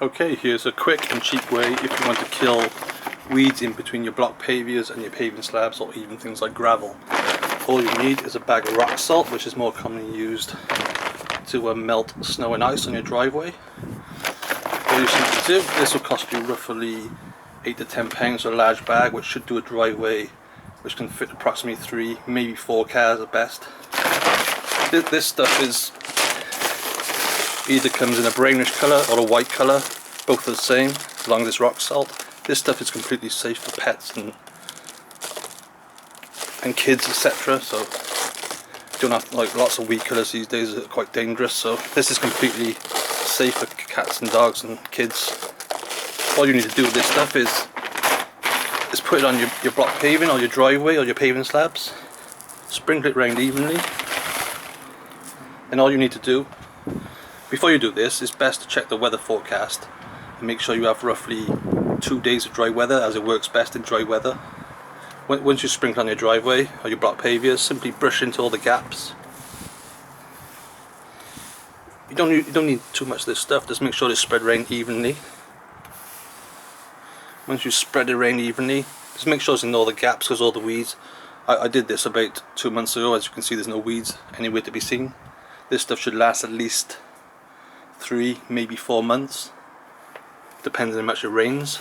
Okay, here's a quick and cheap way if you want to kill weeds in between your block pavers and your paving slabs, or even things like gravel. All you need is a bag of rock salt, which is more commonly used to melt snow and ice on your driveway. All you simply do, this will cost you roughly 8 to 10 pounds for a large bag, which should do a driveway which can fit approximately 3, maybe 4 cars at best. This stuff is either comes in a brownish colour or a white colour, both are the same as long as it's rock salt. This stuff is completely safe for pets and kids, etc. So you don't have like lots of weak colours these days that are quite dangerous. So this is completely safe for cats and dogs and kids. All you need to do with this stuff is put it on your block paving or your driveway or your paving slabs. Sprinkle it around evenly. And all you need to do before you do this, it's best to check the weather forecast and make sure you have roughly 2 days of dry weather, as it works best in dry weather. Once you sprinkle on your driveway or your block pavers, simply brush into all the gaps. You don't need too much of this stuff, just make sure it's spread around evenly. Once you spread it around evenly, just make sure it's in all the gaps, because all the weeds. I did this about 2 months ago. As you can see, there's no weeds anywhere to be seen. This stuff should last at least 3, maybe 4 months, depending on how much it rains.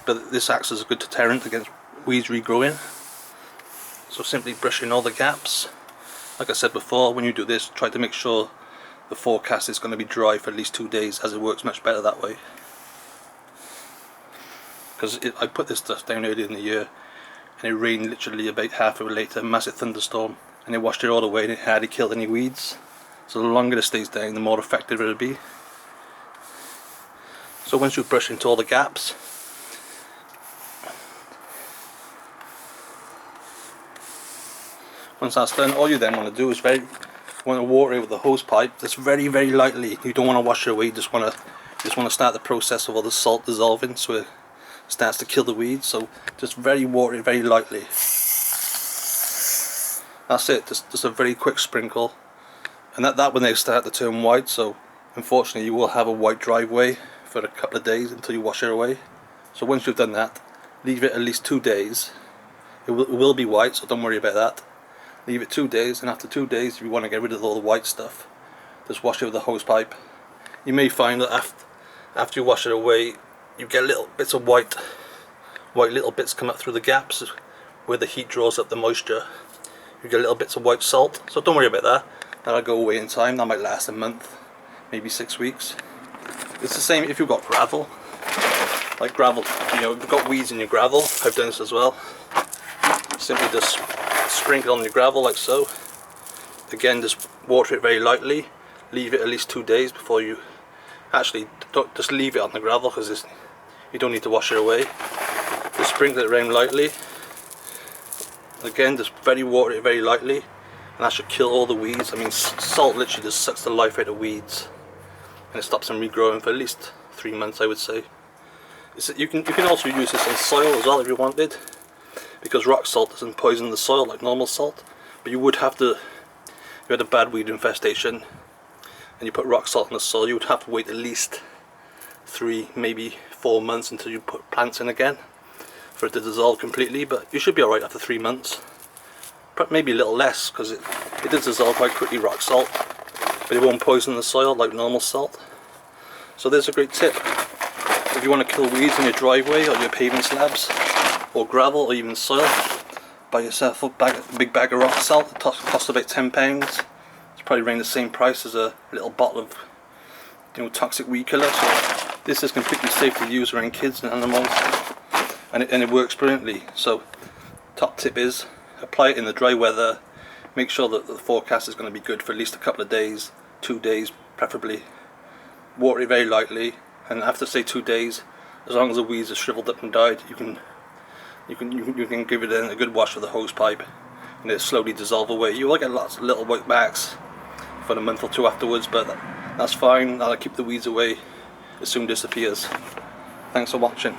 But this acts as a good deterrent against weeds regrowing. So simply brush in all the gaps. Like I said before, when you do this, try to make sure the forecast is going to be dry for at least 2 days, as it works much better that way. Because I put this stuff down earlier in the year and it rained literally about half an hour later, a massive thunderstorm, and it washed it all away and it hardly killed any weeds. So the longer it stays down, the more effective it'll be. So once you brush into all the gaps, once that's done, all you then want to do is water it with the hose pipe, just very lightly. You don't want to wash it away. You just want to start the process of all the salt dissolving, so it starts to kill the weeds. So just water it very lightly. That's it. Just a very quick sprinkle. And that when they start to turn white, so unfortunately you will have a white driveway for a couple of days until you wash it away. So once you've done that, leave it at least 2 days. It will be white, so don't worry about that. Leave it 2 days, and after 2 days, if you want to get rid of all the white stuff, just wash it with a hose pipe. You may find that after you wash it away, you get little bits of white little bits come up through the gaps where the heat draws up the moisture. You get little bits of white salt, so don't worry about that. That'll go away in time. That might last a month, maybe 6 weeks. It's the same if you've got gravel. Like gravel, you know, if you've got weeds in your gravel, I've done this as well. Simply just sprinkle on your gravel like so. Again, just water it very lightly. Leave it at least 2 days before you actually don't just leave it on the gravel, because you don't need to wash it away. Just sprinkle it around lightly. Again, just water it very lightly, and that should kill all the weeds. I mean, salt literally just sucks the life out of weeds, and it stops them regrowing for at least 3 months, I would say. You can also use this on soil as well if you wanted, because rock salt doesn't poison the soil like normal salt. But you would have to, if you had a bad weed infestation and you put rock salt in the soil, you would have to wait at least 3, maybe 4 months until you put plants in again for it to dissolve completely. But you should be alright after 3 months. Maybe a little less, because it does dissolve quite quickly, rock salt, but it won't poison the soil like normal salt. So there's a great tip. If you want to kill weeds in your driveway or your paving slabs or gravel or even soil, buy yourself a big bag of rock salt. It costs about £10. It's probably around the same price as a little bottle of, you know, toxic weed killer. So this is completely safe to use around kids and animals, and it works brilliantly. So top tip is, apply it in the dry weather. Make sure that the forecast is going to be good for at least a couple of days, 2 days preferably. Water it very lightly, and after say 2 days, as long as the weeds are shriveled up and died, you can give it a good wash with a hose pipe, and it'll slowly dissolve away. You will get lots of little white marks for a month or 2 afterwards, but that's fine. That'll keep the weeds away. It soon disappears. Thanks for watching.